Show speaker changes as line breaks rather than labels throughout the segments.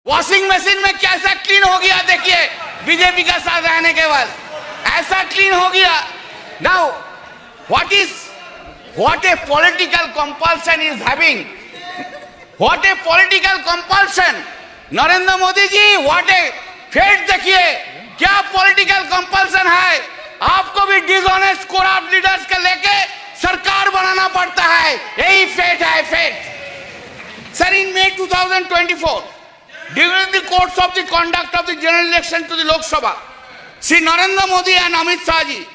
Washing machine में कैसा clean हो गया देखिए, बीजेपी का साथ रहने के बाद ऐसा क्लीन हो गया। Now what a political compulsion is having, what a political compulsion। Narendra Modi ji, what a fate देखिए, क्या पॉलिटिकल कंपल्सन है। आपको भी डिसऑनेस्ट करप्ट लीडर्स के लेके सरकार बनाना पड़ता है, यही फेट है, fate. Sir, in May 2024 during the course of the conduct of the general election to the Lok Sabha, Shri Narendra Modi and Amit Shah ji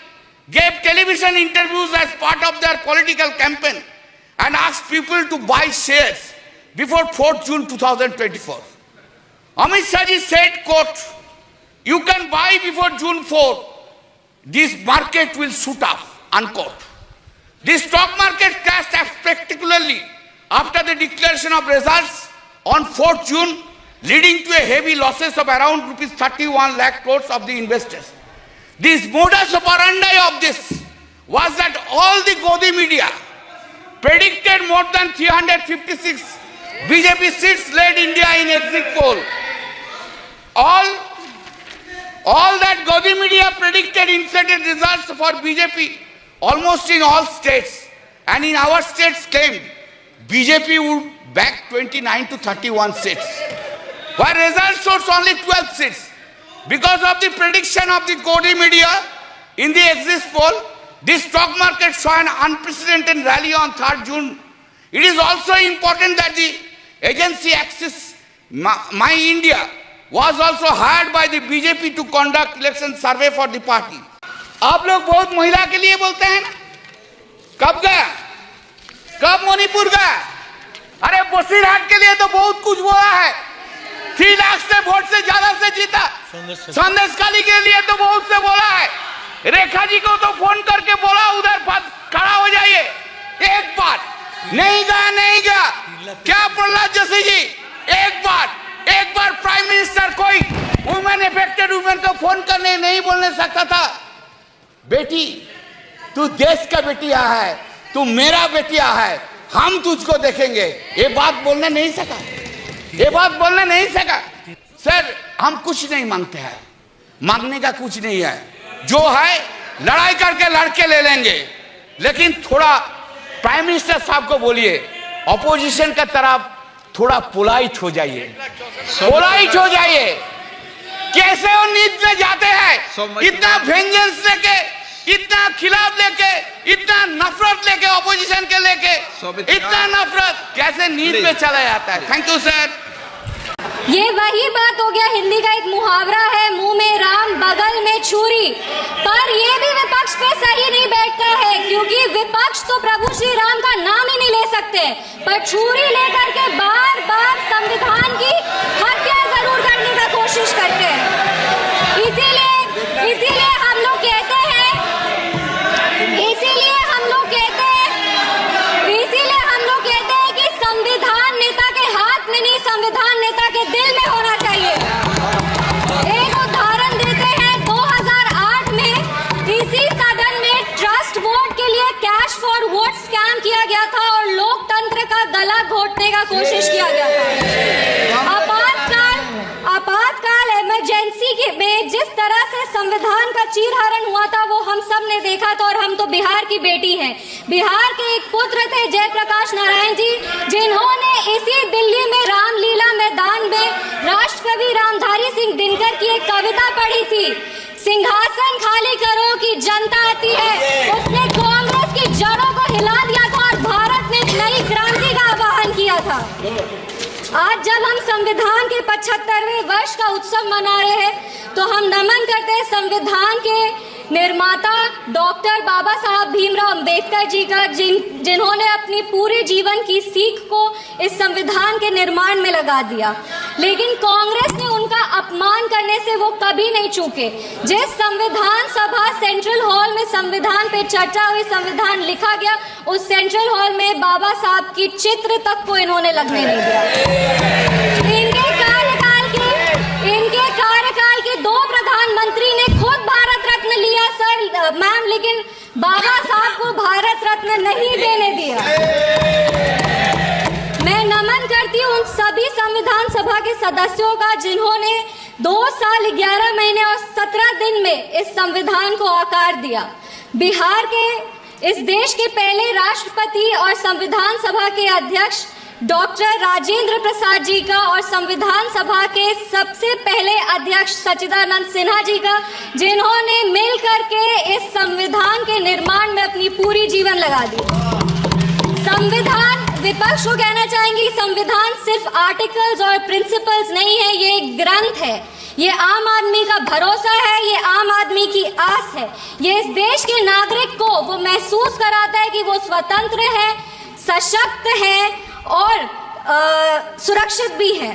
gave television interviews as part of their political campaign and asked people to buy shares before 4th June 2024. Amit Shah ji said, quote, "You can buy before June 4. This market will shoot up," unquote. The stock market crashed spectacularly after the declaration of results on 4th June, leading to a heavy losses of around rupees 31 lakh crores of the investors. This modus operandi of this was that all the Godi media predicted more than 356 BJP seats led India in exit poll. All that Godi media predicted inflated results for BJP almost in all states, and in our states claimed BJP would back 29 to 31 seats, while results shows only 12 seats. Because of the prediction of the Godi media in the exit poll, the stock market saw an unprecedented rally on 3rd June. It is also important that the agency Axis My India was also hired by the BJP to conduct election survey for the party. आप लोग बहुत महिला के लिए बोलते हैं ना, कब गया, कब मणिपुर गया? अरे बसीरहाट के लिए तो बहुत कुछ बोला है, 3 लाख से वोट से ज्यादा से जीता। संदेशखाली के लिए तो बहुत से बोला है, रेखा जी को तो फोन करके बोला उधर खड़ा हो जाइए, एक बार नहीं गया। क्या प्रहलाद जोशी जी, एक बार प्राइम मिनिस्टर कोई वुमेन अफेक्टेड वुमेन को फोन करने नहीं बोलने सकता था? बेटी, तू देश का बेटिया है, तू मेरा बेटिया है, हम तुझको देखेंगे, ये बात बोलने नहीं सका। सर, हम कुछ नहीं मांगते हैं, मांगने का कुछ नहीं है, जो है लड़ाई करके लड़के ले लेंगे, लेकिन थोड़ा प्राइम मिनिस्टर साहब को बोलिए ऑपोजिशन का तरफ थोड़ा पोलाइट हो जाइए। कैसे वो नींद में जाते हैं, इतना वेंजेंस लेके, इतना खिलाफ लेके, इतना नफरत लेके, ऑपोजिशन के लेके इतना नफरत कैसे नींद में चला जाता है। Thank you sir.
ये वही बात हो गया, हिंदी का एक मुहावरा है, मुंह में राम बगल में छुरी, पर ये भी विपक्ष पे सही नहीं बैठता है, क्योंकि विपक्ष तो प्रभु श्री राम का नाम ही नहीं ले सकते, पर छुरी लेकर के बार बार संविधान की हत्या जरूर करने का कोशिश करते हैं। इसीलिए हम लोग कहते हैं कि संविधान नेता के हाथ में नहीं, संविधान नेता के दिल में होना चाहिए। एक उदाहरण देते हैं, 2008 में इसी सदन में ट्रस्ट वोट के लिए कैश फॉर वोट स्कैम किया गया था और लोकतंत्र का गला घोटने का कोशिश किया गया था। आपातकाल इमरजेंसी में जिस तरह से संविधान का चीरहरण हुआ था वो हम सब ने देखा था, और हम तो बिहार की बेटी हैं। बिहार के एक पुत्र थे जयप्रकाश नारायण जी, जिन्होंने इसी दिल्ली में रामलीला मैदान में राष्ट्रकवि रामधारी सिंह दिनकर की एक कविता पढ़ी थी, सिंहासन खाली करो कि जनता आती है। उसने कांग्रेस की जड़ों को हिला दिया था और भारत में एक नई क्रांति का आह्वान किया था। आज जब हम संविधान के 75वें वर्ष का उत्सव मना रहे हैं, तो हम नमन करते हैं संविधान के निर्माता डॉक्टर बाबा साहब भीमराव अंबेडकर जी का, जिन्होंने अपनी पूरे जीवन की सीख को इस संविधान के निर्माण में लगा दिया। लेकिन कांग्रेस ने उनका अपमान करने से वो कभी नहीं चूके। जिस संविधान सभा सेंट्रल हॉल में संविधान पे चर्चा हुई, संविधान लिखा गया, उस सेंट्रल हॉल में बाबा साहब की चित्र तक को इन्होंने लगने नहीं दिया। इनके कार्यकाल के 2 प्रधानमंत्री ने खुद भारत रत्न लिया सर मैम, लेकिन बाबा साहब को भारत रत्न नहीं देने दिया। मैं नमन करती हूँ उन सभी संविधान सभा के सदस्यों का, जिन्होंने 2 साल 11 महीने और 17 दिन में इस संविधान को आकार दिया। बिहार के इस देश के पहले राष्ट्रपति और संविधान सभा के अध्यक्ष डॉक्टर राजेंद्र प्रसाद जी का और संविधान सभा के सबसे पहले अध्यक्ष सच्चिदानंद सिन्हा जी का, जिन्होंने मिलकर के इस संविधान के निर्माण में अपनी पूरी जीवन लगा दी। संविधान, विपक्ष को कहना चाहेंगे, संविधान सिर्फ आर्टिकल्स और प्रिंसिपल्स नहीं है, ये एक ग्रंथ है। ये आम आदमी का भरोसा है, ये आम आदमी की आस है। ये इस देश के नागरिक को वो महसूस कराता है कि वो स्वतंत्र है, सशक्त है और सुरक्षित भी है।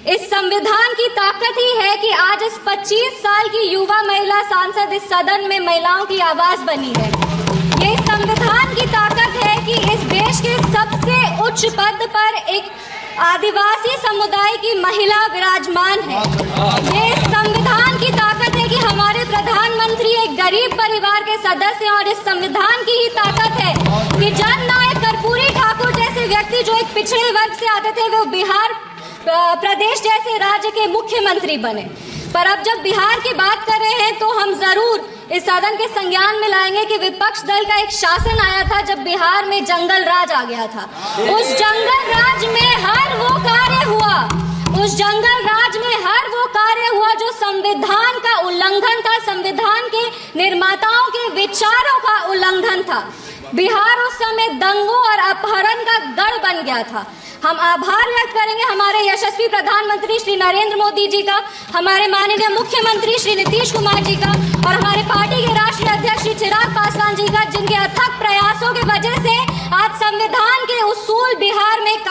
इस संविधान की ताकत ही है कि आज इस 25 साल की युवा महिला सांसद इस सदन में महिलाओं की आवाज बनी है। ये संविधान की ताकत है कि इस देश के सबसे उच्च पद पर एक आदिवासी समुदाय की महिला विराजमान है। ये संविधान की ताकत है कि हमारे प्रधानमंत्री एक गरीब परिवार के सदस्य हैं, और इस संविधान की ही ताकत है कि जननायक कर्पूरी ठाकुर जैसे व्यक्ति जो एक पिछड़े वर्ग से आते थे, वो बिहार प्रदेश जैसे राज्य के मुख्यमंत्री बने। पर अब जब बिहार की बात कर रहे हैं तो हम जरूर इस सदन के संज्ञान में लाएंगे कि विपक्ष दल का एक शासन आया था जब बिहार में जंगल राज आ गया था। उस जंगल राज में हर वो कार्य हुआ, उस जंगल राज में हर वो कार्य हुआ जो संविधान का उल्लंघन था, संविधान के निर्माताओं के विचारों का उल्लंघन था। बिहार उस समय दंगों और अपहरण का गढ़ बन गया था। हम आभार व्यक्त करेंगे हमारे यशस्वी प्रधानमंत्री श्री नरेंद्र मोदी जी का, हमारे माननीय मुख्यमंत्री श्री नीतीश कुमार जी का और हमारे पार्टी के राष्ट्रीय अध्यक्ष श्री चिराग पासवान जी का, जिनके अथक प्रयासों की वजह से आज संविधान के उसूल बिहार में